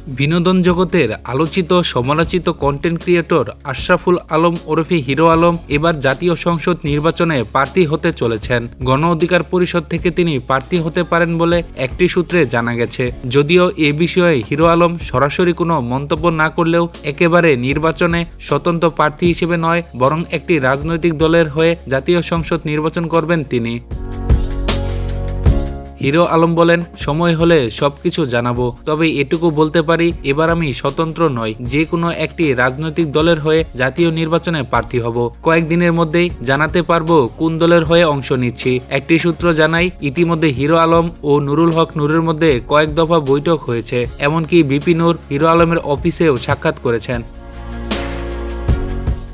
বিনোদন জগতের আলোচিত সমালোচিত কন্টেন্ট ক্রিয়েটর আশরাফুল আলম ওরফে হিরো আলম এবার জাতীয় সংসদ নির্বাচনে প্রার্থী হতে চলেছেন। গণ অধিকার পরিষদ থেকে তিনি প্রার্থী হতে পারেন বলে একটি সূত্রে জানা গেছে। যদিও এ বিষয়ে হিরো আলম সরাসরি কোনো মন্তব্য না করলেও একেবারে নির্বাচনে স্বতন্ত্র প্রার্থী হিসেবে নয়, বরং একটি রাজনৈতিক দলের হয়ে জাতীয় সংসদ নির্বাচন করবেন তিনি। হিরো আলম বলেন, সময় হলে সবকিছু জানাবো, তবে এটুকু বলতে পারি এবার আমি স্বতন্ত্র নয়, যে কোনো একটি রাজনৈতিক দলের হয়ে জাতীয় নির্বাচনে প্রার্থী হব। কয়েকদিনের মধ্যেই জানাতে পারবো কোন দলের হয়ে অংশ নিচ্ছি। একটি সূত্র জানাই, ইতিমধ্যে হিরো আলম ও নুরুল হক নূরের মধ্যে কয়েক দফা বৈঠক হয়েছে, এমনকি বিপি নূর হিরো আলমের অফিসেও সাক্ষাৎ করেছেন।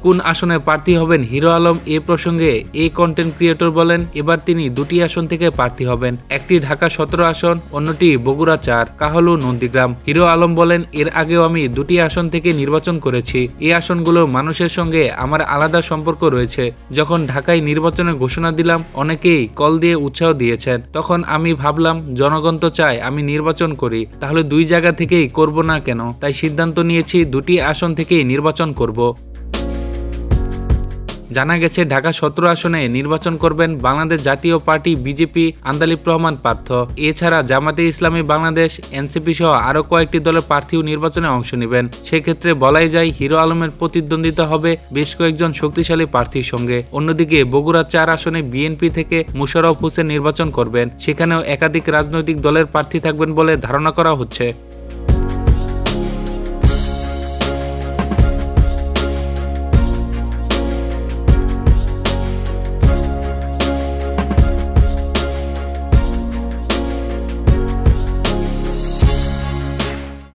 কোন আসনে প্রার্থী হবেন হিরো আলম এ প্রসঙ্গে এই কন্টেন্ট ক্রিয়েটর বলেন, এবার তিনি দুটি আসন থেকে প্রার্থী হবেন। একটি ঢাকা 17 আসন, অন্যটি বগুড়া 4 কাহালু নন্দীগ্রাম। হিরো আলম বলেন, এর আগেও আমি দুটি আসন থেকে নির্বাচন করেছি। এই আসনগুলোর মানুষের সঙ্গে আমার আলাদা সম্পর্ক রয়েছে। যখন ঢাকায় নির্বাচনের ঘোষণা দিলাম, অনেকেই কল দিয়ে উৎসাহ দিয়েছেন। তখন আমি ভাবলাম জনগণ তো চায় আমি নির্বাচন করি, তাহলে দুই জায়গা থেকেই করব না কেন? তাই সিদ্ধান্ত নিয়েছি দুটি আসন থেকেই নির্বাচন করব। জানা গেছে ঢাকা 17 আসনে নির্বাচন করবেন বাংলাদেশ জাতীয় পার্টি বিজেপি আন্দালিব রহমান পার্থ। এছাড়া জামাতে ইসলামী বাংলাদেশ, এনসিপি সহ আরও কয়েকটি দলের প্রার্থীও নির্বাচনে অংশ নেবেন। সেক্ষেত্রে বলাই যায় হিরো আলমের প্রতিদ্বন্দ্বিতা হবে বেশ কয়েকজন শক্তিশালী প্রার্থীর সঙ্গে। অন্যদিকে বগুড়া 4 আসনে বিএনপি থেকে মোশাররফ হোসেন নির্বাচন করবেন। সেখানেও একাধিক রাজনৈতিক দলের প্রার্থী থাকবেন বলে ধারণা করা হচ্ছে।